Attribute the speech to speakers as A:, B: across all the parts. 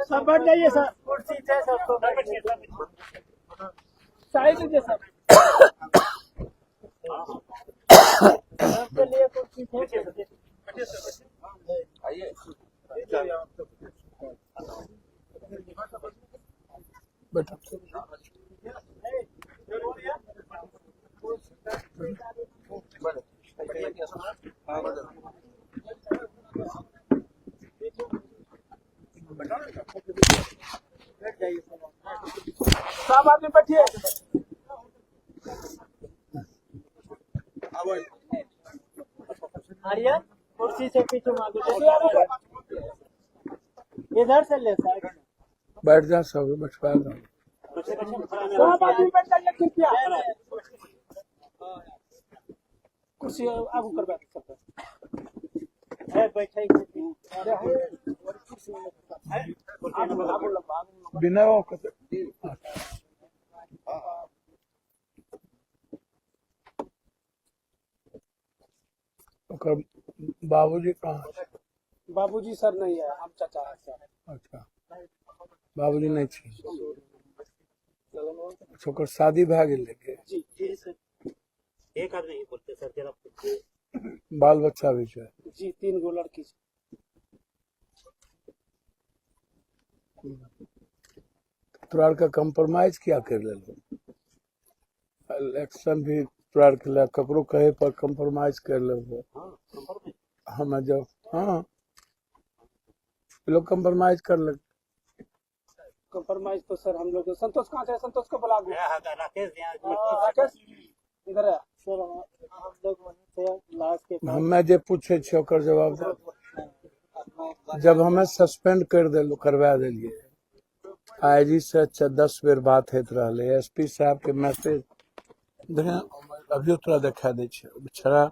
A: सब बैठ जाइए सर, कुर्सी है सबको साइड लीजिए सर, सबके लिए कुर्सी है।
B: बैठो।
A: सब आदमी बैठिए। आर्यन कुर्सी से पीछे मांगो, इधर से ले सर,
B: बैठ जा, सब बैठवा दो।
A: सब आदमी बैठ जाइए कृपया। कुर्सी आगू करवा दो सब बैठे
B: बिना ओकर बाबूजी कहाँ छै?
A: बाबूजी सर नहीं है, हम चाचा है सर।
B: अच्छा, बाबूजी नहीं छै। ओकर शादी भए गेल लेके
A: जी सर, एक आदमी ही बोलते सर, जरा
B: बाल बच्चा भी छै?
A: जी 3 गो लड़की छै।
B: तोरा का कंप्रोमाइज क्या कर ले? इलेक्शन भी तोरा के लिए ककरो कहे पर कंप्रोमाइज कर ले? हम जब हाँ लोग कंप्रोमाइज कर ले।
A: कंप्रोमाइज तो सर हम लोग, संतोष कहाँ है? संतोष को बुला दो। राकेश इधर है सर, हम लोग वहीं थे लास्ट के पास।
B: हमें जे पूछे छे ओकर जवाब दे। जब हमें सस्पेंड कर दिलो, करवा दिलिए, आईजी से 10 बेर बात होत रहले, एसपी साहब के मैसेज देखा, अभी तोरा देखा दे छे। बेचारा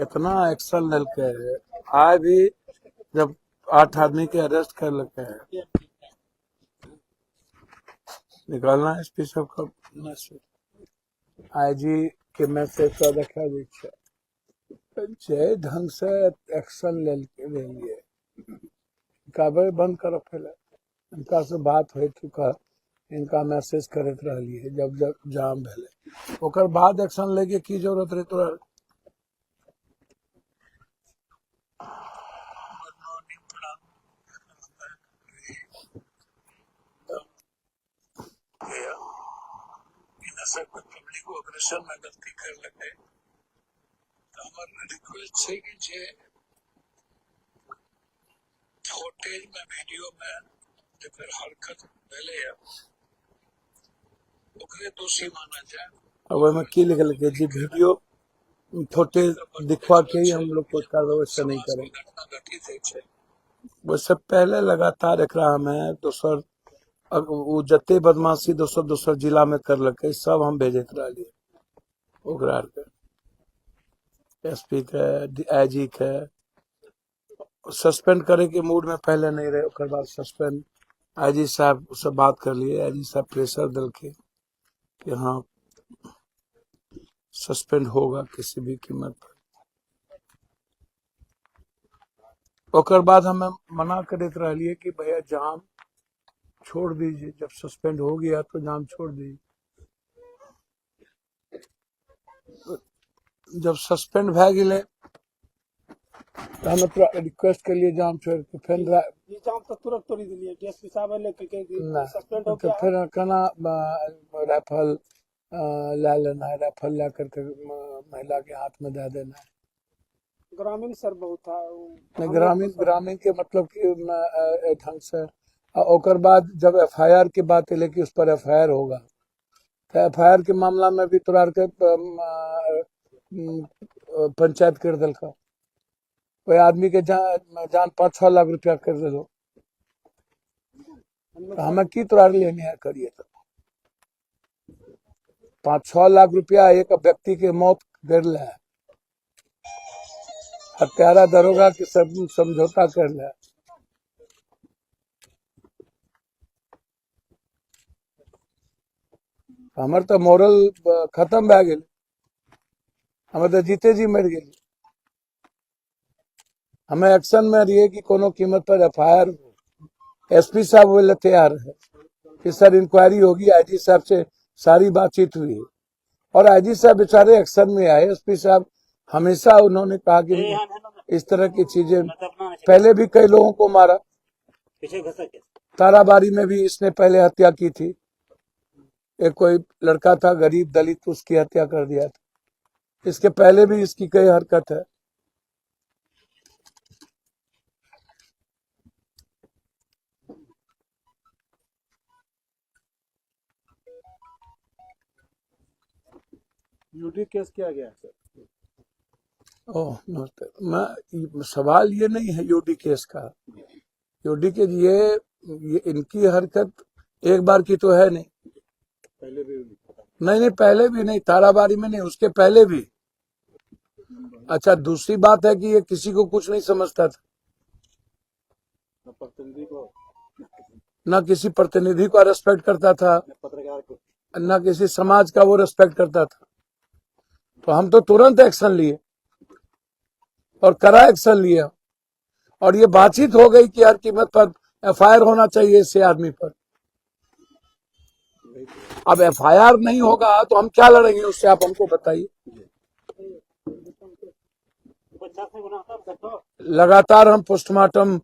B: इतना एक्शन लेलके, आज भी जब 8 आदमी के अरेस्ट कर लगे, निकालना एसपी साहब का मैसेज, आईजी के मैसेज तो देखा दे छे। जे ढंग से एक्शन लेलिए, काबर बंद करो पहले। इनका से बात हो चुका, इनका मैसेज करत रहलिए जब जाम भेले, ओकर बाद एक्शन लेके की जरूरत रहे तोरा? पब्लिक ऑपरेशन में गलती कर लगे तो हमार रिक्वेस्ट है कि जे फुटेज में वीडियो में जकर हरकत भेले है ओकरे दोषी माना जाए। अब में की लिखल के जी वीडियो फुटेज दिखवा के ही हम लोग कोई कार्रवाई से नहीं करें। वैसे पहले लगातार एकरा हमें दोसर वो जते बदमाशी दोसर जिला में कर लगे, सब हम भेजत रहिए ओकरा के, एसपी के, आईजी के। सस्पेंड करे के मूड में पहले नहीं रहे, ओकर बाद सस्पेंड आईजी साहब से बात कर लिए, आईजी साहब प्रेशर दिल के कि हाँ सस्पेंड होगा किसी भी कीमत पर। ओकर बाद हमें मना करते रहिए कि भैया जाम छोड़ दीजिए, जब सस्पेंड हो गया तो जाम छोड़ दीजिए। जब सस्पेंड भै गए तो हमें रिक्वेस्ट के लिए जाम छोड़ के फिर
A: जाम तो तुरंत तोड़ी दिलिए, डीएसपी साहब लेके सस्पेंड हो
B: तो
A: गया।
B: फिर कहना राइफल ला लेना है, राइफल ला करके महिला के हाथ में दे देना है।
A: ग्रामीण सर बहुत था
B: ग्रामीण के मतलब कि ढंग से। ओकर बाद जब एफआईआर की बात है कि उस पर एफआईआर होगा, तो एफआईआर के मामला में भी तोरा के पंचायत कर दिल का, कोई आदमी के जान 5-6 लाख रुपया कर दे, हमें की तोरा लिए न्याय करिए? तो 5-6 लाख रुपया एक व्यक्ति के मौत कर ले, हत्यारा दरोगा के सब समझौता कर ले। हमार तो मोरल खत्म भै गेल, हमें तो जीते जी मर गेल। हमें एक्शन में रही कि कोनो कीमत पर FIR एसपी साहब बोले तैयार है कि सर इंक्वायरी होगी, आईजी साहब से सारी बातचीत हुई और आईजी साहब बेचारे एक्शन में आए। एसपी साहब हमेशा उन्होंने कहा कि इस तरह की चीजें, पहले भी कई लोगों को मारा, ताराबारी में भी इसने पहले हत्या की थी, एक कोई लड़का था गरीब दलित, उसकी हत्या कर दिया था। इसके पहले भी इसकी कई हरकत है।
C: यूडी केस किया गया है सर।
B: ओह नमस्ते। मैं सवाल ये नहीं है यूडी केस का, यूडी के ये इनकी हरकत एक बार की तो है नहीं,
C: पहले भी
B: नहीं पहले भी नहीं, ताराबारी में नहीं, उसके पहले भी। अच्छा दूसरी बात है कि ये किसी को कुछ नहीं समझता था,
C: प्रतिनिधि को,
B: ना किसी प्रतिनिधि को रेस्पेक्ट करता था,
C: पत्रकार को,
B: ना किसी समाज का वो रेस्पेक्ट करता था। तो हम तो तुरंत एक्शन लिए और कड़ा एक्शन लिया और ये बातचीत हो गई कि हर कीमत पर FIR होना चाहिए इससे आदमी पर। अब FIR नहीं होगा तो हम क्या लड़ेंगे उससे, आप हमको बताइए। लगातार हम पोस्टमार्टम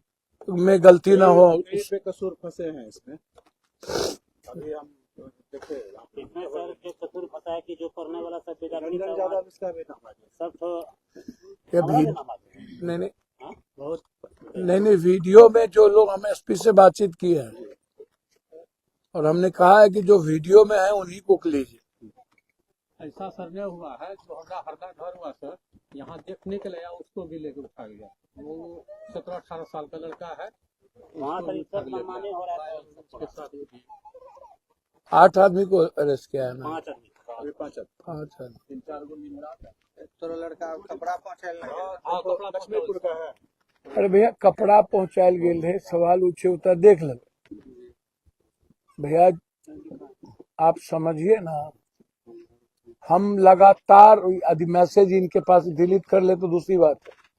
B: में गलती ना हो,
C: बेकसूर फंसे हैं इसमें। अभी हम देखे
D: इसमें सर जो कसूर फंसा है कि जो करने वाला सब
C: रंजन यादव इसका भी नाम है।
D: सब तो
B: ये भी
D: नहीं
B: नहीं
C: बहुत
B: नहीं वीडियो में जो लोग, हम एसपी से बातचीत की है और हमने कहा है कि जो वीडियो में है उन्हीं को लीजिए।
E: ऐसा सर ने हुआ है, जो हमारा हरदा घर हुआ सर, यहाँ देखने के लिए उसको भी लेके उठा गया। वो 17-18 साल का लड़का है,
D: वहाँ पर सब मनमानी हो रहा है।
E: उसके साथ वो भी
B: 8 आदमी को अरेस्ट किया है ना,
D: 5 आदमी
C: अभी 5
B: आदमी।
C: 3-4 को निंदा है।
A: तो लड़का कपड़ा पहुंचा
C: लक्ष्मीपुर का है।
B: अरे भैया कपड़ा पहुंचायल गेल है, सवाल ऊंचे उतर देख ले भैया, आप समझिए ना, हम लगातार यदि मैसेज इनके पास डिलीट कर ले तो दूसरी बात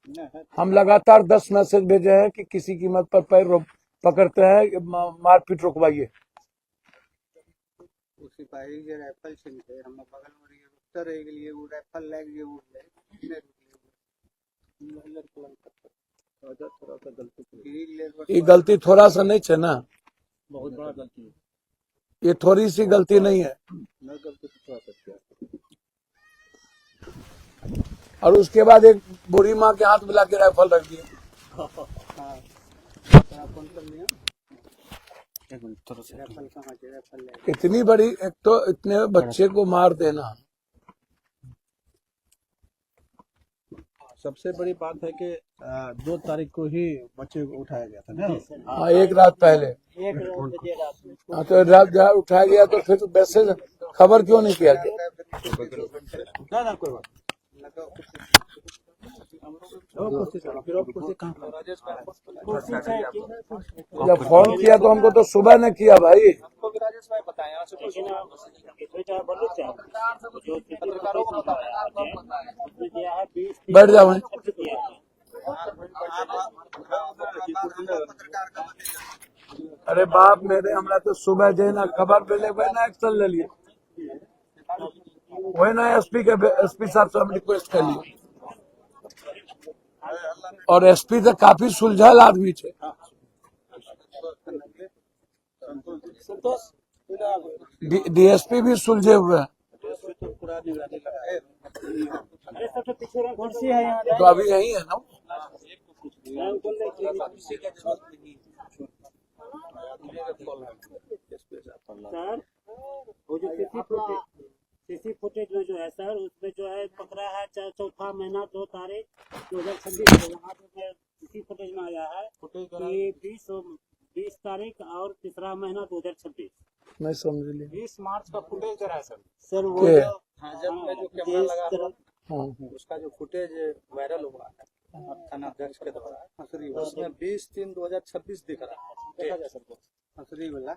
B: है, हम लगातार 10 मैसेज भेजे हैं कि किसी कीमत पर पैर पकड़ते हैं, मारपीट रुकवाइए।
A: सिपाही जे राइफल छीनते हम बगल में रहिए, उत्तर रह गेलिए, वो राइफल लग जे उड़ ले
B: ये गलती थोड़ा सा नहीं है ना,
C: बहुत बड़ा गलती है।
B: ये थोड़ी सी गलती नहीं है।
C: न गलती तो सकते हैं।
B: और उसके बाद एक बूढ़ी माँ के हाथ मिला के राइफल रख दिया। इतनी बड़ी, एक तो इतने बच्चे को मार देना।
C: सबसे बड़ी बात है कि 2 तारीख को ही बच्चे को उठाया गया था ना।
B: हाँ एक रात पहले, हाँ तो रात जहाँ उठाया गया तो फिर वैसे खबर क्यों नहीं किया गया?
C: ना कोई बात
B: जब फोन किया तो हमको तो सुबह ने किया भाई।
A: राजेश भाई बताएं
B: बैठ जाओ वहीं। अरे बाप मेरे, हमरा तो सुबह जे ना खबर पे ले ना एक्शन ले लिए, वही ना एसपी साहब से हम रिक्वेस्ट कर लिए और एसपी तो काफी सुलझल आदमी थे। डीएसपी भी सुलझे हुए हैं। तो अभी यही है ना।
D: सर वो जो सीसी फुटेज में जो है सर, उसमें जो है पकड़ा है 4 महीना 2 तारीख 2026 को। वहाँ पे सीसी फुटेज में आया है कि 20 तारीख और 3रा महीना 2026।
B: मैं समझ लिया।
C: 20 मार्च का फुटेज जरा है
D: सर वो
C: जब कैमरा लगा उसका जो फुटेज वायरल हुआ है थाना अध्यक्ष के द्वारा, उसमें 20/3/2026 दिख रहा है। देखा जा सकता है असली वाला।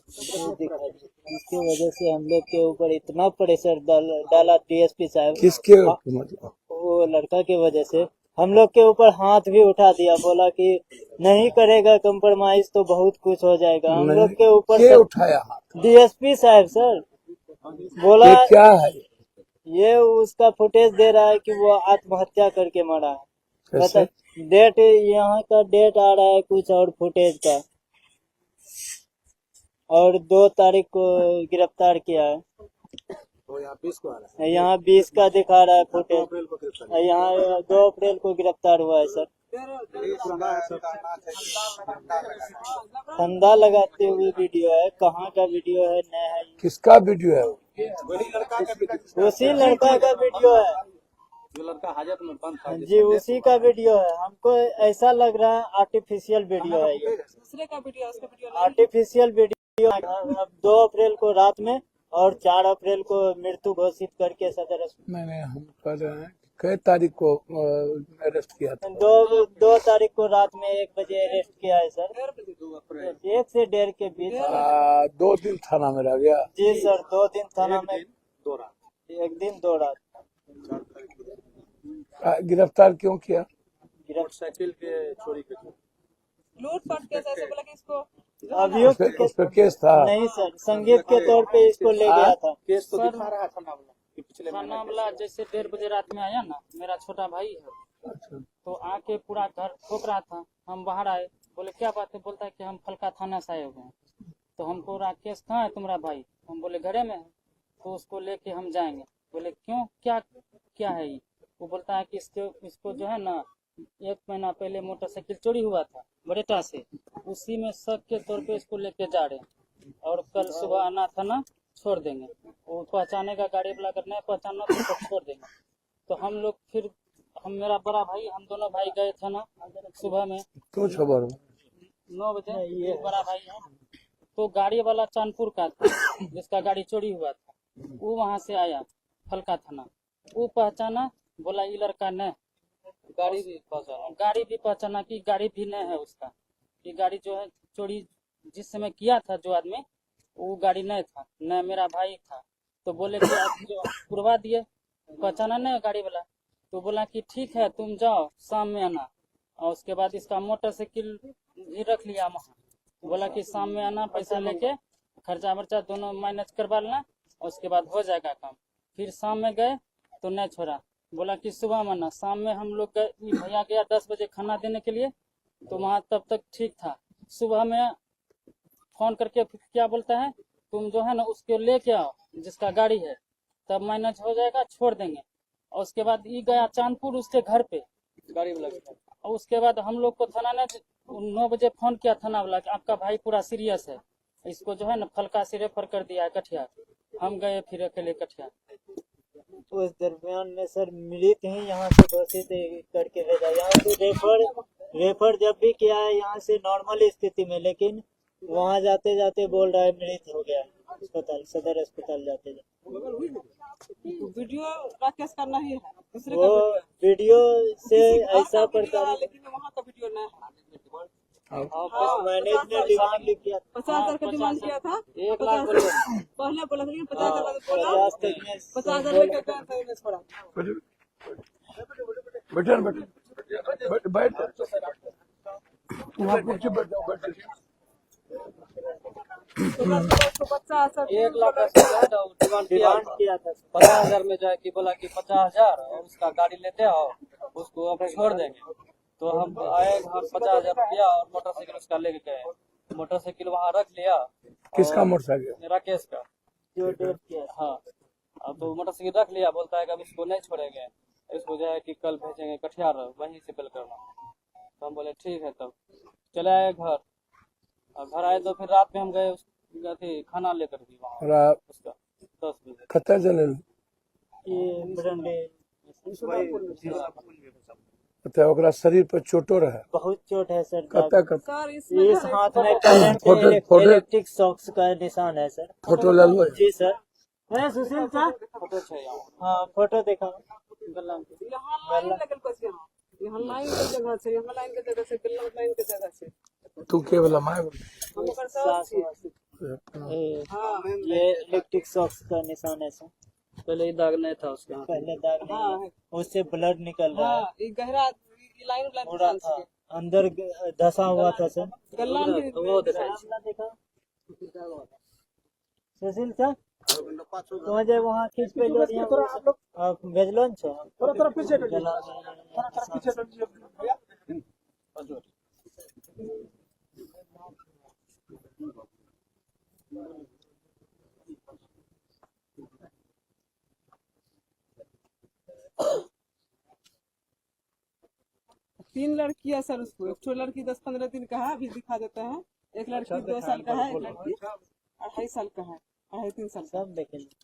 D: इसकी वजह से हम लोग के ऊपर इतना प्रेशर डाला डीएसपी साहब।
B: किसके मतलब?
D: वो लड़का के वजह से
F: हम लोग के ऊपर हाथ भी उठा दिया, बोला कि नहीं करेगा कंप्रोमाइज तो बहुत कुछ हो जाएगा। हम लोग के ऊपर
B: के उठाया हाथ?
F: डीएसपी साहब सर बोला
B: ये क्या है?
F: ये उसका फुटेज दे रहा है कि वो आत्महत्या करके मरा है।
B: कैसे?
F: डेट यहाँ का डेट आ रहा है कुछ और फुटेज का, और 2 तारीख को गिरफ्तार किया है।
C: तो यहाँ 20 को आ रहा है,
F: यहाँ 20 का दिखा रहा है
C: 2
F: फुटेज।
C: अप्रैल को गिरफ्तार
F: यहाँ 2 अप्रैल को गिरफ्तार हुआ है सर। फंदा लगाते हुए वीडियो है, कहाँ का वीडियो है नहीं है,
B: किसका वीडियो है?
F: उसी लड़का का वीडियो है
C: जो लड़का हाजत में बंद था।
F: जी, उसी का वीडियो है। हमको ऐसा लग रहा है आर्टिफिशियल वीडियो है ये,
A: दूसरे का वीडियो, उसका वीडियो
F: आर्टिफिशियल वीडियो। अब 2 अप्रैल को रात में और 4 अप्रैल को मृत्यु घोषित करके सदर अस्पताल।
B: मैंने हम कह रहे हैं कई तारीख को अरेस्ट किया था?
F: 2 तारीख को रात में 1 बजे अरेस्ट किया है सर। 1 से 1:30 के बीच।
B: 2 दिन थाना में रह गया?
F: जी सर, 2 दिन थाना में,
C: 2 रात,
F: 1 दिन 2 रात।
B: गिरफ्तार क्यों किया?
C: मोटरसाइकिल के चोरी के
A: लूटपाट कैसे ऐसे बोला कि इसको
F: अभियुक्त
B: उस पर केस था?
F: नहीं सर, संगीत के तौर पे इसको ले गया था।
C: केस तो दिखा रहा था मामला कि पिछले महीने
G: खाना वाला जैसे 1:30 बजे रात में आया ना, मेरा छोटा भाई है, तो आके पूरा घर ठोक रहा था। हम बाहर आए, बोले क्या बात है, बोलता है कि हम फलका थाना से आए हुए हैं। तो हमको राकेश कहाँ है तुम्हारा भाई, हम बोले घरे में है। तो उसको लेके हम जाएंगे, बोले क्यों, क्या क्या है ये? वो बोलता है कि इसको जो है ना 1 महीना पहले मोटरसाइकिल चोरी हुआ था बरेटा से, उसी में शक के तौर पे इसको लेके जा रहे हैं, और कल सुबह आना था ना, छोड़ देंगे। वो पहचानेगा गाड़ी वाला, अगर नहीं पहचाना तो छोड़ देंगे। तो हम लोग फिर मेरा बड़ा भाई, हम दोनों भाई गए थे ना सुबह में
B: क्यों खबर?
G: 9 बजे। ये बड़ा भाई है, तो गाड़ी वाला चांदपुर का था जिसका गाड़ी चोरी हुआ था, वो वहां से आया फलका थाना, वो पहचाना, बोला ये लड़का नहीं। गाड़ी भी पहचाना कि गाड़ी भी नहीं है उसका, ये गाड़ी जो है चोरी जिस समय किया था जो आदमी, वो गाड़ी नहीं था, न मेरा भाई था। तो बोले कि आप जो पुरवा दिए, पहचाना नहीं गाड़ी वाला। तो बोला कि ठीक है तुम जाओ, शाम में आना। और उसके बाद इसका मोटरसाइकिल भी रख लिया वहाँ, बोला कि शाम में आना, पैसा लेके खर्चा वर्चा दोनों मैनेज करवा लेना, और उसके बाद हो जाएगा काम। फिर शाम में गए तो नहीं छोड़ा, बोला कि सुबह में आना। शाम में हम लोग गए, भैया गया 10 बजे खाना देने के लिए, तो वहाँ तब तक ठीक था। सुबह में फोन करके क्या बोलता है, तुम जो है ना उसको लेके आओ जिसका गाड़ी है, तब मैनेज हो जाएगा, छोड़ देंगे। और उसके बाद ये गया चांदपुर उसके घर पे गाड़ी वाला, और उसके बाद हम लोग को थाना ने 9 बजे फोन किया थाना वाला कि आपका भाई पूरा सीरियस है, इसको जो है ना फलका से रेफर कर दिया है कटिहार। हम गए फिर अकेले कटिहार।
F: तो इस दरमियान में सर मृत ही यहाँ से घोषित करके भेजा। यहाँ से रेफर जब भी किया है यहाँ से नॉर्मल स्थिति में, लेकिन वहाँ जाते जाते बोल रहा है मृत हो गया अस्पताल, सदर अस्पताल जाते जाते।
A: वीडियो राकेश का नहीं है, दूसरे का
F: वो वीडियो से ऐसा प्रकार,
A: लेकिन वहाँ का वीडियो नहीं है।
F: मैनेज ने डिमांड किया
A: 50,000 का डिमांड किया था,
G: 1 लाख बोले।
A: पहले बोला था, लेकिन 50,000 बोला,
F: 50 तक में
A: 50,000 लेकर गया था, उन्हें छोड़ा।
B: बैठ वहाँ कुर्सी बैठ जाओ, बैठ।
A: तो बच्चा सब
G: 1 लाख डिमांड
F: किया था
G: 50,000 में जाए कि बोला कि 50,000 और उसका गाड़ी लेते आओ, उसको अब छोड़ देंगे। तो हम आए घर, 50,000 रुपया और मोटरसाइकिल उसका लेके गए। मोटरसाइकिल वहाँ रख लिया।
B: किसका मोटरसाइकिल?
G: राकेश का,
F: जो डेट किया।
G: हाँ। अब तो मोटरसाइकिल रख लिया, बोलता है कि अब इसको नहीं छोड़ेंगे, इसको जो है कि कल भेजेंगे कटिहार, वहीं से बिल करना। तो हम बोले ठीक है, तब चले आए घर। और घर आए तो फिर रात में हम गए खाना लेकर भी वहाँ उसका 10 बजे।
B: कत्ता चले?
F: ये ब्रंडे
B: तो ओकरा शरीर पर चोटो रहे?
F: बहुत चोट है सर।
B: कत्ता
A: सर
F: इस
A: इसमें
F: हाथ में करंट इलेक्ट्रिक शॉक्स का निशान है सर।
B: फोटो ले लो।
F: जी सर। है सुशील सर?
G: फोटो छै यहाँ।
F: हाँ फोटो देखा।
A: यहाँ लाइन लगल कुछ, यहाँ लाइन के जगह से, यहाँ लाइन के जगह से, गल्ला लाइन के जगह से।
B: तू के वाला माय
A: हम ओकर साथ छी।
F: हाँ ये इलेक्ट्रिक शॉक्स का निशान है सर।
G: पहले ही दाग नहीं था उसका।
F: पहले दाग नहीं है, उससे ब्लड निकल रहा है।
A: हाँ, ये गहरा लाइन
F: पूरा था, अंदर धसा हुआ था सर।
A: गल्ला भी
F: देखा सुशील सर तो जब वहाँ खींच पे लो
A: थोड़ा आप लोग
F: आप भेजलो न छो
A: थोड़ा थोड़ा पीछे हटो,
F: जला
A: थोड़ा थोड़ा पीछे हटो भैया। तीन लड़कियां सर, उसको एक तो लड़की 10-15 दिन का है, अभी दिखा देते हैं। एक लड़की 2 साल का है, एक लड़की 2.5 साल का है, 2.5-3 साल का।
F: सब देखेंगे।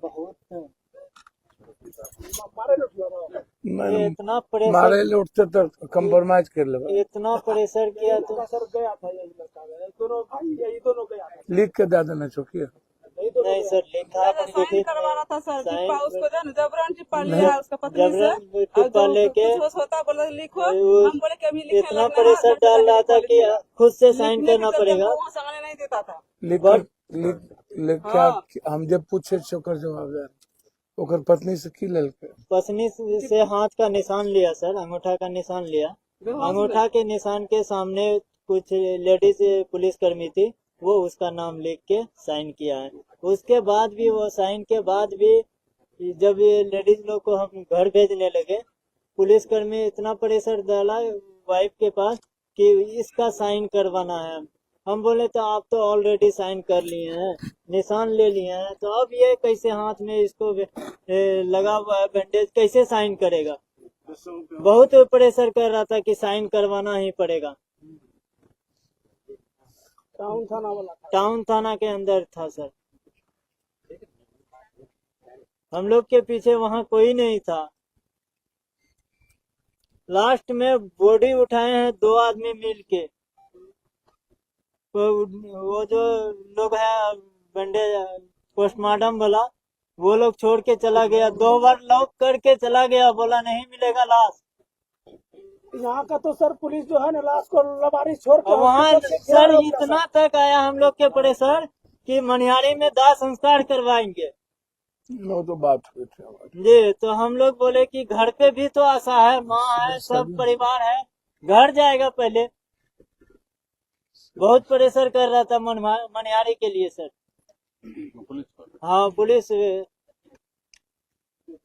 F: बहुत ये इतना प्रेशर
B: मारे लौटते तो कंप्रोमाइज कर ले।
F: इतना प्रेशर किया तो
A: सर गया था यही लड़का, दोनों भाई यही दोनों गया था।
B: लिख के दे देना चौकी।
F: नहीं सर लिखा अपन को
A: साइन करवाना था सर, चिप्पा उसको जो है जबरन चिप्पा
B: नहीं।
A: लिया उसका पत्नी से,
F: जबरन टिप्पा लेके
A: कुछ होता बोला लिखो,
F: वो
A: हम बोले कि अभी लिखने
F: इतना
A: लगना है,
F: प्रेशर डाल रहा था कि खुद से साइन
A: लिखने
F: करना
A: के चलते
F: पड़ेगा।
A: वो सामने नहीं देता था।
B: लिख क्या हम जब पूछे ओकर जवाब दे, ओकर पत्नी से की ललके।
F: पत्नी से हाथ का निशान लिया सर, अंगूठा का निशान लिया। अंगूठा के निशान के सामने कुछ लेडीज पुलिस कर्मी थी, वो उसका नाम लिख के साइन किया है। उसके बाद भी वो साइन के बाद भी जब ये लेडीज लोग को हम घर भेजने लगे, पुलिस कर्मी इतना प्रेशर डाला वाइफ के पास कि इसका साइन करवाना है। हम बोले तो आप तो ऑलरेडी साइन कर लिए हैं, निशान ले लिए हैं, तो अब ये कैसे हाथ में इसको लगा हुआ है बैंडेज, कैसे साइन करेगा। बहुत प्रेशर कर रहा था कि साइन करवाना ही पड़ेगा।
A: टाउन थाना वाला
F: टाउन थाना के अंदर था सर, हम लोग के पीछे वहाँ कोई नहीं था। लास्ट में बॉडी उठाए हैं 2 आदमी मिल के। वो जो लोग है बैंडेज पोस्टमार्टम वाला, वो लोग छोड़ के चला गया, 2 बार लॉक करके चला गया, बोला नहीं मिलेगा लाश।
A: यहाँ का तो सर पुलिस जो है ना लाश को लबारी छोड़ के
F: वहाँ
A: हॉस्पिटल से घेरा
F: सर
A: हो गया
F: इतना तक आया हम लोग के प्रेशर कि मनिहारी में दाह संस्कार करवाएंगे।
B: वो तो बात हुई थी हमारी।
F: जी तो हम लोग बोले कि घर पे भी तो आशा है, माँ है, सब परिवार है, घर जाएगा पहले। बहुत प्रेशर कर रहा था मनिहारी के लिए सर। हाँ पुलिस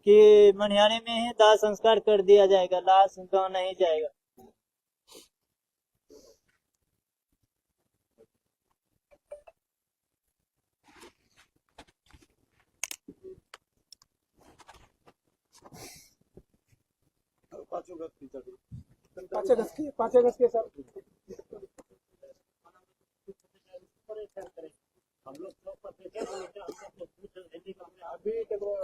F: कि मनिहारी में ही दाह संस्कार कर दिया जाएगा, लाश गाँव नहीं जाएगा।
A: पाँच अगस्त के सर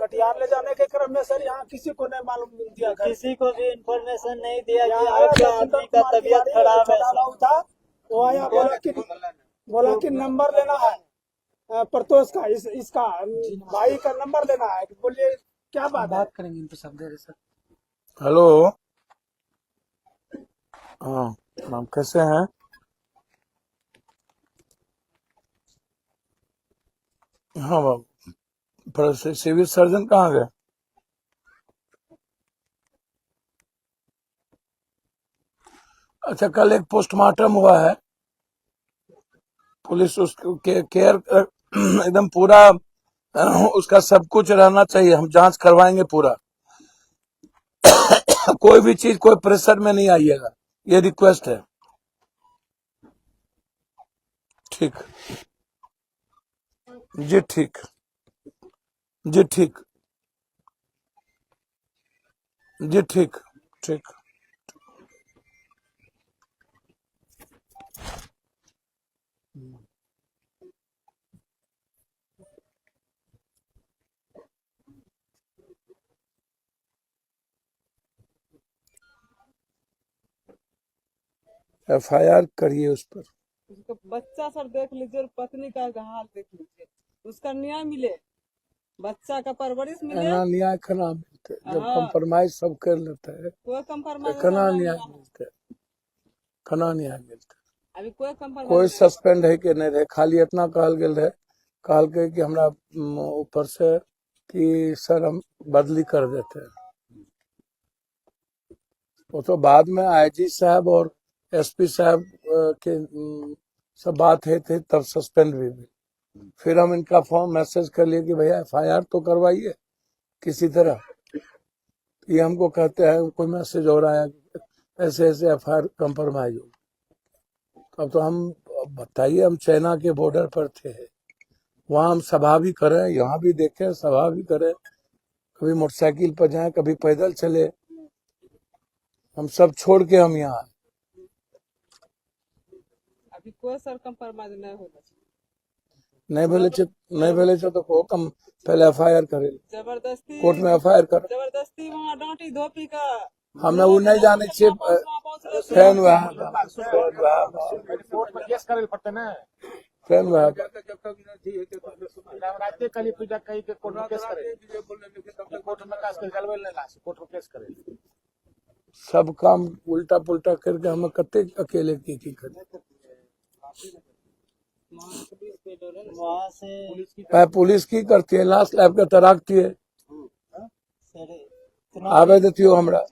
A: कटिहार ले जाने के क्रम में सर यहाँ किसी को नहीं मालूम दिया,
F: किसी को भी इंफॉर्मेशन नहीं दिया कि आपके आदमी का तबीयत खराब है।
A: था वो आया, बोला कि नंबर लेना है प्रतोष का, इसका भाई का नंबर लेना है। बोलिए क्या बात करेंगे इन पे सब दे रहे सर।
B: हेलो, हाँ मैम कैसे हैं? हाँ बाबू, पर सिविल सर्जन कहाँ गए? अच्छा, कल एक पोस्टमार्टम हुआ है, पुलिस उसके केयर एकदम पूरा उसका सब कुछ रहना चाहिए, हम जांच करवाएंगे पूरा। कोई भी चीज कोई प्रेशर में नहीं आइएगा, ये रिक्वेस्ट है। ठीक जी, ठीक जी, ठीक जी, ठीक ठीक। FIR करिए उस पर।
H: उसका बच्चा सर देख लीजिए और पत्नी का हाल देख लीजिए, उसका न्याय मिले, बच्चा का परवरिश मिले।
B: ना न्याय खना मिलते, जब
H: हाँ।
B: कंप्रोमाइज सब कर लेते हैं
H: कोई कंप्रोमाइज
B: खना न्याय मिलते, खना न्याय मिलते।
H: अभी कोई कंप्रोमाइज
B: कोई सस्पेंड है कि नहीं रहे, खाली इतना कहल गेल रहे, कहल के कि हमरा ऊपर से कि सर हम बदली कर देते हैं। वो तो बाद में IG साहब और SP साहब के सब बात है थे, तब सस्पेंड भी हुई। फिर हम इनका फॉर्म मैसेज कर लिए कि भैया FIR तो करवाइए किसी तरह। ये हमको कहते हैं कोई मैसेज और आया ऐसे ऐसे FIR कंप्रोमाइज हो। अब तो हम बताइए, हम चाइना के बॉर्डर पर थे, वहां हम सभा भी करें, यहाँ भी देखें, सभा भी करें, कभी मोटरसाइकिल पर जाएं, कभी पैदल चले, हम सब छोड़ के हम यहाँ।
H: अभी कोई सर कंप्रोमाइज नहीं होना चाहिए।
B: नहीं भेले तो को कम पहले FIR करे,
H: जबरदस्ती
B: कोर्ट में FIR कर।
H: जबरदस्ती वहाँ डांटी धोपी का
B: हमें वो नहीं जाने छे फैन वहाँ
E: कोर्ट में केस करे पड़ते ना,
B: फैन वहाँ
E: रात कली पूजा कही के कोर्ट में केस करे, कोर्ट में केस करे, जलवे ले ला कोर्ट में केस करे।
B: सब काम उल्टा पुल्टा करके हम कते अकेले की करे।
F: वहाँ से
B: पुलिस की करती है, लास्ट लाइफ का तराकती है,
F: सर इतना
B: आवे देती हो हमरा।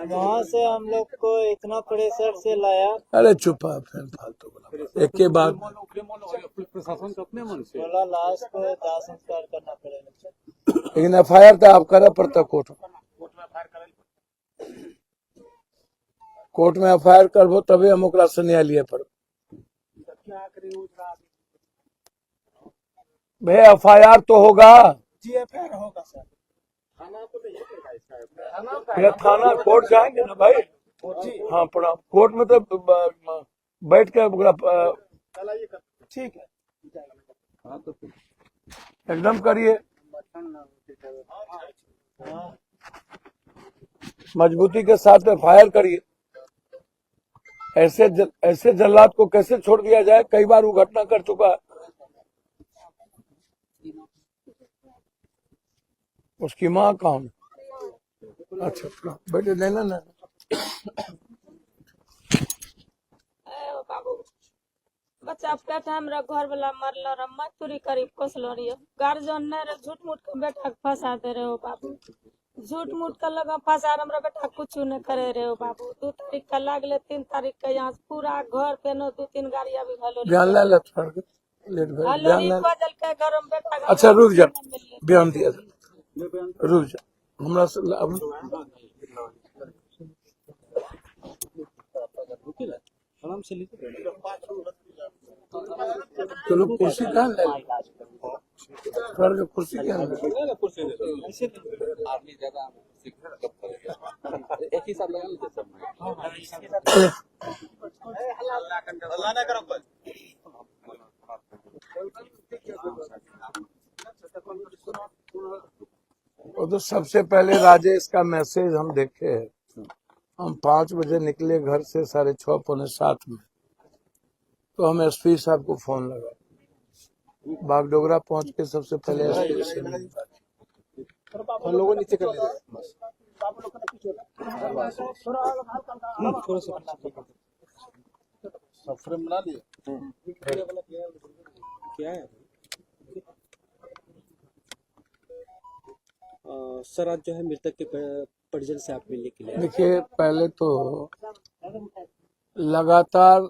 F: वहाँ से हम लोग को इतना प्रेशर से लाया,
B: अरे चुपा फैन फालतू बोला, एक के बाद
E: प्रशासन को अपने मन से
F: बोला लाश को दाह संस्कार करना पड़ेगा।
B: लेकिन FIR तो आप करा पड़ता कोर्ट में, कोर्ट में FIR करबो तभी हम ओकरा से न्यायालय पर। भैया FIR तो होगा,
A: GFR होगा सर।
B: फिर थाना कोर्ट जाएंगे ना भाई। हाँ प्रणाम, कोर्ट में तो बैठ के
A: ठीक है,
B: एकदम करिए, मजबूती के साथ FIR करिए। ऐसे जल्लाद को कैसे छोड़ दिया जाए, कई बार वो घटना कर चुका है। उसकी माँ कौन? अच्छा बेटे लेना ना।
I: बाबू बच्चा पेट हमरा घर वाला मरल रहा, मजदूरी करीब पोसलो रही, गार्जियन नहीं रहे, झूठ मूठ के बेटा के फंसा दे रहे हो बाबू, झूठ मूठ के लगा फंसा हमरा बेटा कुछ नहीं करे रहे हो बाबू। 2 तारीख का लागले, 3 तारीख के यहाँ पूरा घर पे नो 2-3 गाड़ी अभी
B: बयान ले ले थोड़ा लेट भाई, बयान ले।
I: बदल के घर में बेटा
B: अच्छा रुक जा, बयान दिया रुक जा, हमरा से
C: आराम से लीजिए।
B: चलो कुर्सी कहाँ ले, कुर्सी क्या
C: आदमी ज्यादा एक ही साथ लगा लेते सब। अल्लाह ना करम बस।
B: वो तो सबसे पहले राजेश का मैसेज हम देखे हैं। हम 5 बजे निकले घर से, 6:30 पौने 7 में, तो हम SP साहब को फोन लगा, बागडोगरा पहुंच के सबसे पहले SP से मिली बात।
C: हम लोगों नीचे कर लेते बस। थोड़ा सा सब फ्रेम बना लिए क्या है। सर आज जो है मृतक के परिजन से आप मिलने के लिए।
B: देखिए पहले तो लगातार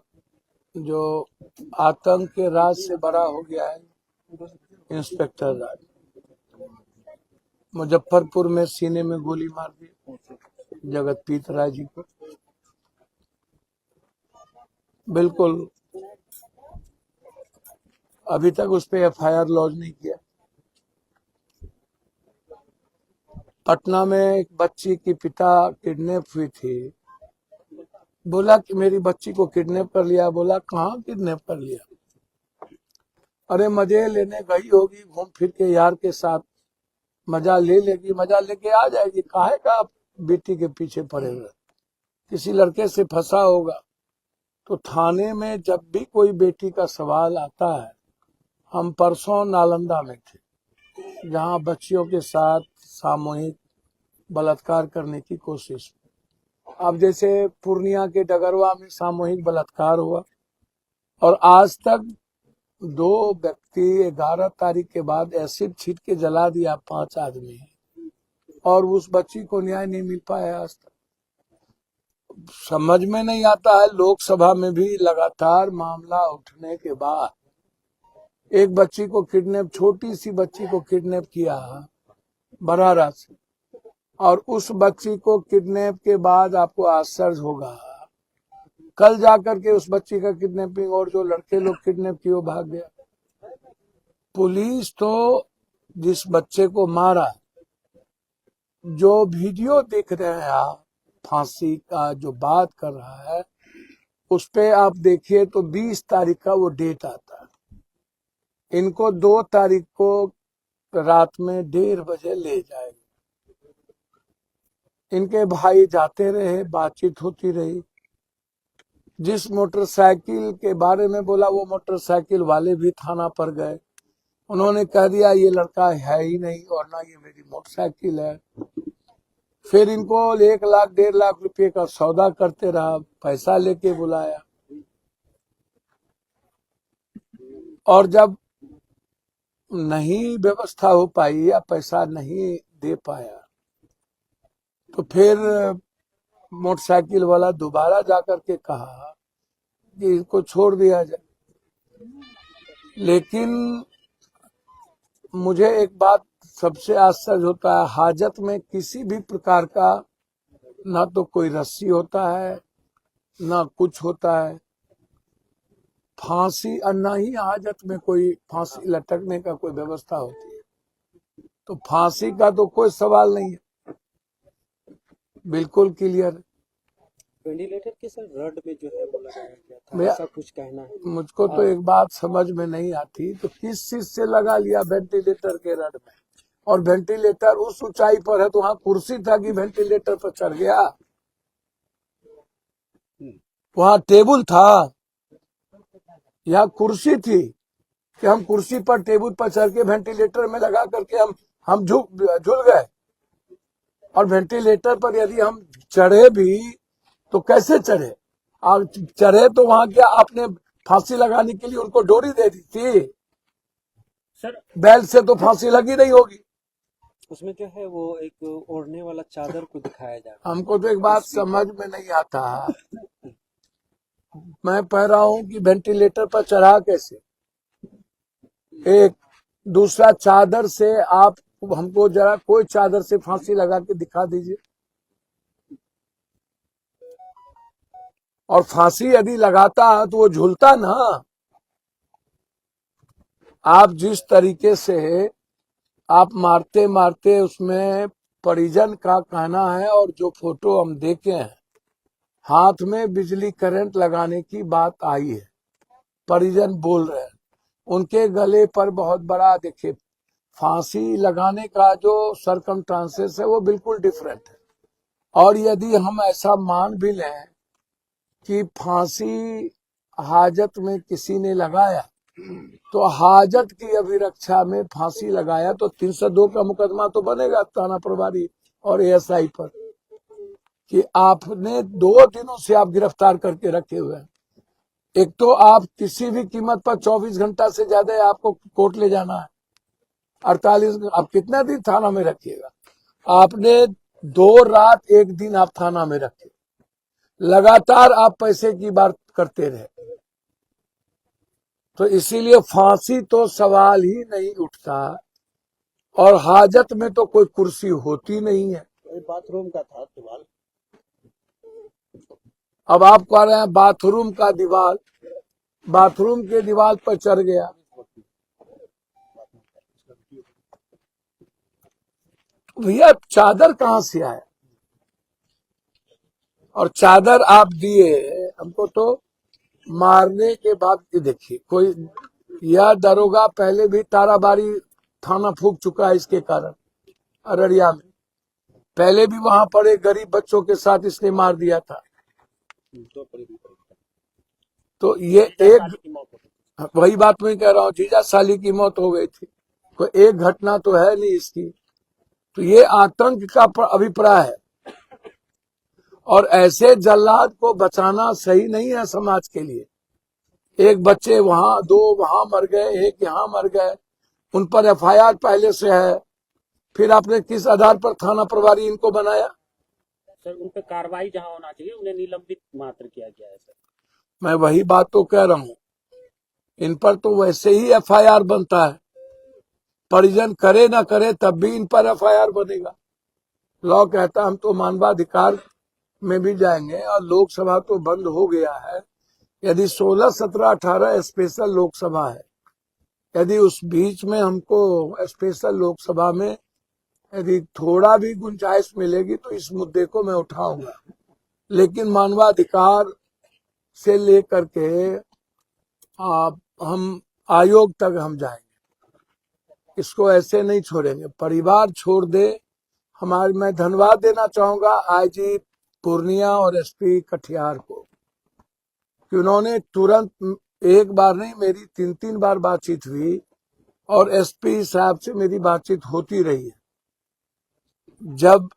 B: जो आतंक के राज से बड़ा हो गया है इंस्पेक्टर राज, मुजफ्फरपुर में सीने में गोली मार दी जगतपीत राय जी को। बिल्कुल अभी तक उस पर FIR लॉन्च नहीं किया। पटना में एक बच्ची की पिता किडनैप हुई थी, बोला कि मेरी बच्ची को किडनैप कर लिया। बोला कहाँ किडनैप कर लिया? अरे मजे लेने गई होगी, घूम फिर के यार के साथ मजा ले लेगी, मजा लेके आ जाएगी, काहे का बेटी के पीछे पड़े हुए। किसी लड़के से फंसा होगा। तो थाने में जब भी कोई बेटी का सवाल आता है, हम परसों नालंदा में थे जहां बच्चियों के साथ सामूहिक बलात्कार करने की कोशिश। अब जैसे पूर्णिया के डगरवा में सामूहिक बलात्कार हुआ और आज तक 2 व्यक्ति 11 तारीख के बाद एसिड छीट के जला दिया, 5 आदमी, और उस बच्ची को न्याय नहीं मिल पाया आज तक। समझ में नहीं आता है। लोकसभा में भी लगातार मामला उठने के बाद एक बच्ची को किडनैप, छोटी सी बच्ची को किडनैप किया बरारा से, और उस बच्ची को किडनैप के बाद आपको आश्चर्य होगा, कल जाकर के उस बच्ची का किडनैपिंग और जो लड़के लोग किडनैप किए वो भाग गया। पुलिस तो जिस बच्चे को मारा, जो वीडियो देख रहे हैं आप, फांसी का जो बात कर रहा है, उस पे आप देखिए तो 20 तारीख का वो डेट आता है। इनको 2 तारीख को रात में 1:30 बजे ले जाएंगे। इनके भाई जाते रहे, बातचीत होती रही। जिस मोटरसाइकिल के बारे में बोला, वो मोटरसाइकिल वाले भी थाना पर गए। उन्होंने कह दिया ये लड़का है ही नहीं और ना ये मेरी मोटरसाइकिल है। फिर इनको 1 लाख 1.5 लाख रुपए का सौदा करते रहा, पैसा लेके बुलाया, और जब नहीं व्यवस्था हो पाई या पैसा नहीं दे पाया तो फिर मोटरसाइकिल वाला दोबारा जाकर के कहा कि इसको छोड़ दिया जाए। लेकिन मुझे एक बात सबसे आश्चर्य होता है, हाजत में किसी भी प्रकार का ना तो कोई रस्सी होता है ना कुछ होता है, फांसी, और ना ही हाजत में कोई फांसी लटकने का कोई व्यवस्था होती है। तो फांसी का तो कोई सवाल नहीं है, बिल्कुल क्लियर।
C: वेंटिलेटर के सर रड में जो है वो लगाया गया था,
B: भैया,
C: ऐसा कुछ कहना है।
B: मुझको तो एक बात समझ में नहीं आती, तो किस चीज से लगा लिया वेंटिलेटर के रड में? और वेंटिलेटर उस ऊंचाई पर है तो वहां कुर्सी था कि वेंटिलेटर पर चढ़ गया? वहां टेबल था या कुर्सी थी कि हम कुर्सी पर टेबल पर चढ़ के वेंटिलेटर में लगा करके हम झूल गए? और वेंटिलेटर पर यदि हम चढ़े भी तो कैसे चढ़े? और चढ़े तो वहां क्या आपने फांसी लगाने के लिए उनको डोरी दे दी थी?
C: सर
B: बैल से तो फांसी लगी नहीं होगी।
C: उसमें जो है वो एक ओढ़ने वाला चादर को दिखाया जा रहा है।
B: हमको तो एक बात समझ में नहीं आता, मैं कह रहा हूं कि वेंटिलेटर पर चढ़ा कैसे? एक दूसरा, चादर से आप हमको जरा कोई चादर से फांसी लगा के दिखा दीजिए। और फांसी यदि लगाता है तो वो झूलता ना। आप जिस तरीके से आप मारते मारते, उसमें परिजन का कहना है, और जो फोटो हम देखे हैं, हाथ में बिजली करंट लगाने की बात आई है, परिजन बोल रहे हैं। उनके गले पर बहुत बड़ा, देखिए, फांसी लगाने का जो सरकमस्टांसेस है वो बिल्कुल डिफरेंट है। और यदि हम ऐसा मान भी लें कि फांसी हाजत में किसी ने लगाया, तो हाजत की अभिरक्षा में फांसी लगाया तो 302 का मुकदमा तो बनेगा थाना प्रभारी और एएसआई पर कि आपने 2 दिनों से आप गिरफ्तार करके रखे हुए हैं। एक तो आप किसी भी कीमत पर 24 घंटा से ज्यादा आपको कोर्ट ले जाना है, 48, आप कितना दिन थाना में रखिएगा? आपने 2 रात 1 दिन आप थाना में रखे, लगातार आप पैसे की बात करते रहे, तो इसीलिए फांसी तो सवाल ही नहीं उठता। और हाजत में तो कोई कुर्सी होती नहीं है।
C: बाथरूम का था दीवार।
B: अब आप कह रहे हैं बाथरूम का दीवार, बाथरूम के दीवार पर चढ़ गया। भैया चादर कहां से आया? और चादर आप दिए हमको तो मारने के बाद। देखिए, कोई यह दरोगा पहले भी ताराबाड़ी थाना फूंक चुका है इसके कारण, अररिया में। पहले भी वहां पर एक गरीब बच्चों के साथ इसने मार दिया था। तो ये एक, वही बात मैं कह रहा हूँ, जीजा साली की मौत हो गई थी, कोई एक घटना तो है नहीं इसकी। तो ये आतंक का अभिप्राय है, और ऐसे जल्लाद को बचाना सही नहीं है समाज के लिए। एक बच्चे वहां, 2 वहां मर गए, 1 यहाँ मर गए, उन पर एफआईआर पहले से है, फिर आपने किस आधार पर थाना प्रभारी इनको बनाया?
D: सर उन पे कार्रवाई जहां होना चाहिए उन्हें निलंबित मात्र किया गया है सर।
B: मैं वही बात तो कह रहा हूँ, इन पर तो वैसे ही एफआईआर बनता है, परिजन करे ना करे तब भी इन पर एफआईआर बनेगा। लॉ कहता हम तो मानवाधिकार में भी जाएंगे, और लोकसभा तो बंद हो गया है। यदि 16, 17, 18 स्पेशल लोकसभा है, यदि उस बीच में हमको स्पेशल लोकसभा में यदि थोड़ा भी गुंजाइश मिलेगी तो इस मुद्दे को मैं उठाऊंगा, लेकिन मानवाधिकार से लेकर के हम आयोग तक हम जाएंगे, इसको ऐसे नहीं छोड़ेंगे। परिवार छोड़ दे हमारे। मैं धन्यवाद देना चाहूंगा आईजी पूर्णिया और एसपी कटिहार को कि उन्होंने तुरंत, एक बार नहीं मेरी 3 बार बातचीत हुई, और एसपी साहब से मेरी बातचीत होती रही है। जब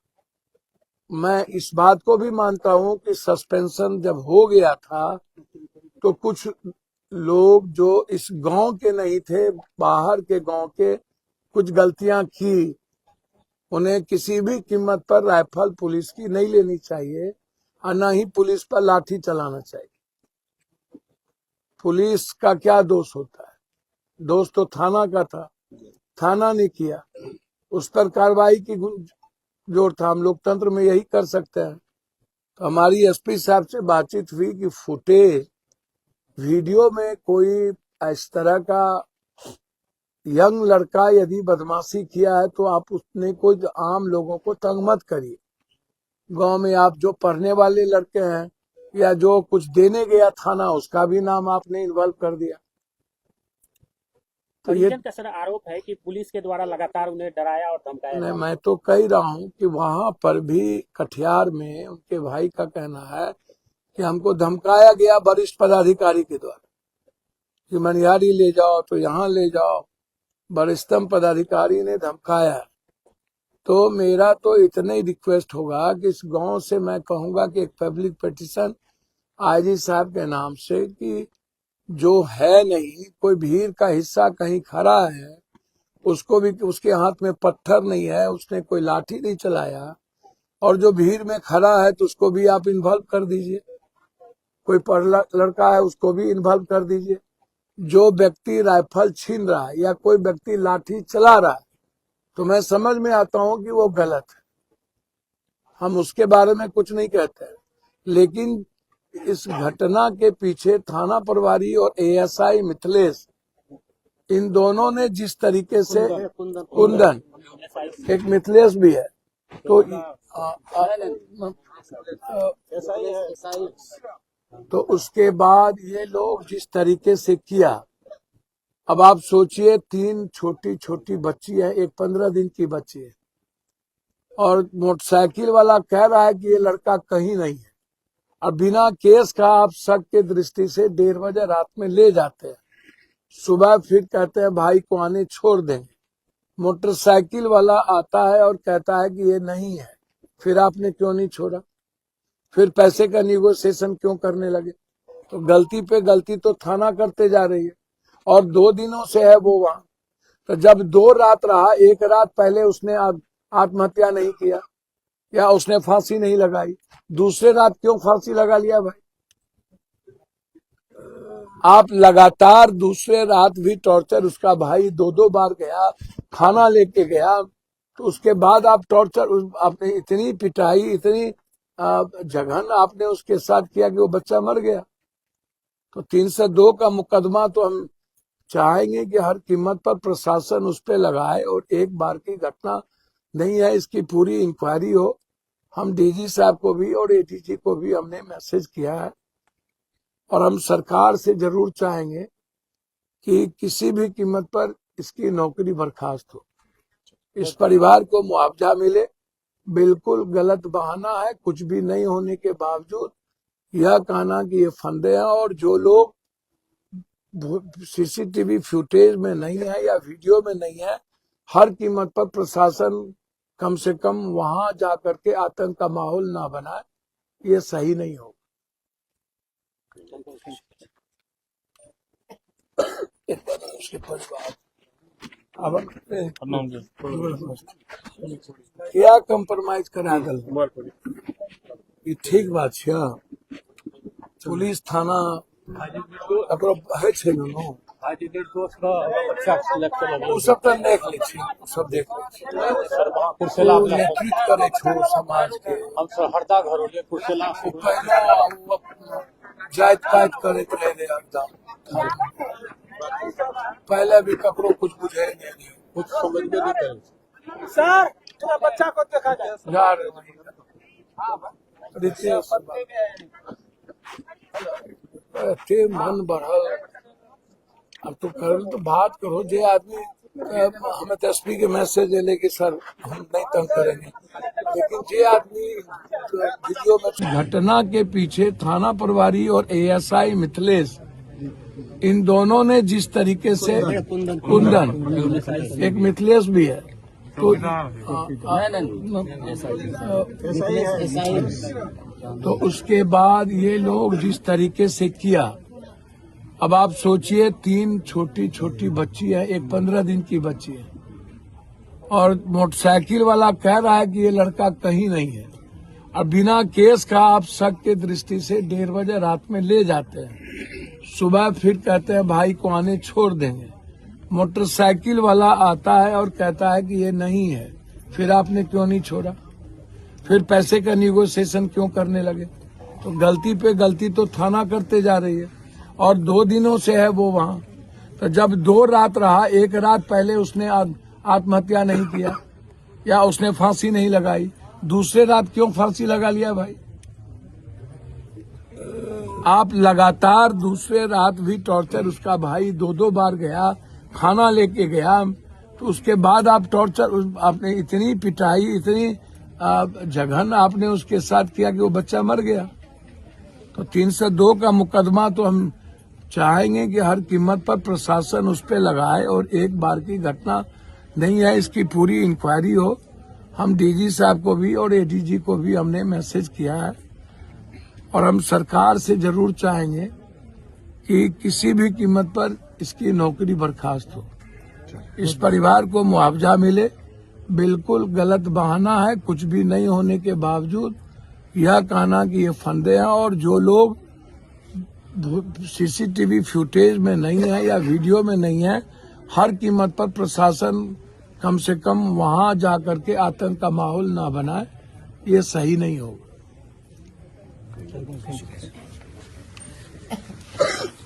B: मैं इस बात को भी मानता हूं कि सस्पेंशन जब हो गया था तो कुछ लोग जो इस गांव के नहीं थे, बाहर के गांव के, कुछ गलतियां की, उन्हें किसी भी कीमत पर राइफल पुलिस की नहीं लेनी चाहिए, और न ही पुलिस पर लाठी चलाना चाहिए। पुलिस का क्या दोष होता है? दोष तो थाना का था, थाना ने किया, उस पर कार्रवाई की जोर था। हम लोकतंत्र में यही कर सकते हैं। तो हमारी एसपी साहब से बातचीत हुई कि फुटेज वीडियो में कोई इस तरह का यंग लड़का यदि बदमाशी किया है तो आप उसने कोई आम लोगों को तंग मत करिए। गांव में आप जो पढ़ने वाले लड़के हैं या जो कुछ देने गया थाना, उसका भी नाम आपने इन्वॉल्व कर दिया। तो ये
D: का सर आरोप है कि पुलिस के द्वारा लगातार उन्हें डराया और धमकाया।
B: नहीं, मैं तो कह रहा हूँ कि वहां पर भी कटिहार में उनके भाई का कहना है कि हमको धमकाया गया वरिष्ठ पदाधिकारी के द्वारा कि मनिहारी ले जाओ तो यहाँ ले जाओ, वरिष्ठतम पदाधिकारी ने धमकाया। तो मेरा तो इतना ही रिक्वेस्ट होगा कि इस गांव से मैं कहूंगा कि एक पब्लिक पिटीशन आईजी साहब के नाम से कि जो है नहीं, कोई भीड़ का हिस्सा कहीं खड़ा है, उसको भी, उसके हाथ में पत्थर नहीं है, उसने कोई लाठी नहीं चलाया, और जो भीड़ में खड़ा है तो उसको भी आप इन्वॉल्व कर दीजिए। कोई पढ़ लड़का है उसको भी इन्वॉल्व कर दीजिए। जो व्यक्ति राइफल छीन रहा है या कोई व्यक्ति लाठी चला रहा है तो मैं समझ में आता हूं कि वो गलत है, हम उसके बारे में कुछ नहीं कहते हैं, लेकिन इस घटना के पीछे थाना प्रभारी और एएसआई मिथिलेश, इन दोनों ने जिस तरीके से, कुंदन, एक मिथिलेश भी है, तो उसके बाद ये लोग जिस तरीके से किया, अब आप सोचिए 3 छोटी छोटी बच्ची है, एक 15 दिन की बच्ची है, और मोटरसाइकिल वाला कह रहा है कि ये लड़का कहीं नहीं है, और बिना केस का आप शक के दृष्टि से 1:30 बजे रात में ले जाते हैं, सुबह फिर कहते हैं भाई को आने छोड़ देंगे। मोटरसाइकिल वाला आता है और कहता है कि ये नहीं है, फिर आपने क्यों नहीं छोड़ा? फिर पैसे का निगोशिएशन क्यों करने लगे? तो गलती पे गलती तो थाना करते जा रही है, और 2 दिनों से है वो वहां। तो जब 2 रात रहा, 1 रात पहले उसने आत्महत्या नहीं किया या उसने फांसी नहीं लगाई, दूसरे रात क्यों फांसी लगा लिया भाई? आप लगातार दूसरे रात भी टॉर्चर, उसका भाई 2-2 बार गया, खाना लेके गया, तो उसके बाद आप टॉर्चर, आपने इतनी पिटाई, इतनी जघन आपने उसके साथ किया कि वो बच्चा मर गया। तो 302 का मुकदमा तो हम चाहेंगे कि हर कीमत पर प्रशासन उस पर लगाए, और एक बार की घटना नहीं है, इसकी पूरी इंक्वायरी हो। हम डीजी साहब को भी और एडीजी को भी हमने मैसेज किया है, और हम सरकार से जरूर चाहेंगे कि किसी भी कीमत पर इसकी नौकरी बर्खास्त हो, इस परिवार को मुआवजा मिले। बिल्कुल गलत बहाना है, कुछ भी नहीं होने के बावजूद यह कहना कि ये फंदे हैं और जो लोग सीसीटीवी फुटेज में नहीं है या वीडियो में नहीं है, हर कीमत पर प्रशासन कम से कम वहां जाकर के आतंक का माहौल ना बनाए, ये सही नहीं होगा। उसके परिवार अब क्या कम्प्रोमाइज करा दल, ये ठीक बात है। पुलिस थाना है छे न वो सब तो देख लै छी, सब देख लै छी, नेतृत्व करे छो समाज के।
E: हरदा घर
B: पहले जाइत पाइत करैत रहे एकदम, पहले भी ककरो कुछ बुझे नहीं,
E: कुछ समझ में नहीं करे।
A: सर थोड़ा बच्चा को देखा जाए
B: यार ते मन बढ़ल। अब तो कर तो बात करो, जे आदमी हमें तो एसपी के मैसेज है कि सर हम नहीं तंग करेंगे, लेकिन जे आदमी वीडियो में घटना के पीछे थाना प्रभारी और एएसआई मिथिलेश, इन दोनों ने जिस तरीके से कुंदन एक मिथिलेश भी है तो उसके बाद ये लोग जिस तरीके से किया, अब आप सोचिए 3 छोटी छोटी बच्ची है, एक 15 दिन की बच्ची है, और मोटरसाइकिल वाला कह रहा है कि ये लड़का कहीं नहीं है, और बिना केस का आप शक के दृष्टि से 1:30 बजे रात में ले जाते हैं, सुबह फिर कहते हैं भाई को आने छोड़ देंगे। मोटरसाइकिल वाला आता है और कहता है कि ये नहीं है, फिर आपने क्यों नहीं छोड़ा, फिर पैसे का निगोशिएशन क्यों करने लगे? तो गलती पे गलती तो थाना करते जा रही है, और 2 दिनों से है वो वहाँ। तो जब 2 रात रहा, 1 रात पहले उसने आत्महत्या नहीं किया या उसने फांसी नहीं लगाई, दूसरे रात क्यों फांसी लगा लिया भाई? आप लगातार दूसरे रात भी टॉर्चर, उसका भाई 2-2 बार गया, खाना लेके गया, तो उसके बाद आप टॉर्चर, आपने इतनी पिटाई, इतनी जघन आपने उसके साथ किया कि वो बच्चा मर गया। तो 302 का मुकदमा तो हम चाहेंगे कि हर कीमत पर प्रशासन उस पर लगाए, और एक बार की घटना नहीं है, इसकी पूरी इंक्वायरी हो। हम डीजी साहब को भी और एडीजी को भी हमने मैसेज किया है, और हम सरकार से जरूर चाहेंगे कि किसी भी कीमत पर इसकी नौकरी बर्खास्त हो, इस परिवार को मुआवजा मिले। बिल्कुल गलत बहाना है, कुछ भी नहीं होने के बावजूद यह कहना कि ये फंदे हैं, और जो लोग सीसीटीवी फुटेज में नहीं है या वीडियो में नहीं है, हर कीमत पर प्रशासन कम से कम वहां जाकर के आतंक का माहौल ना बनाए, ये सही नहीं होगा।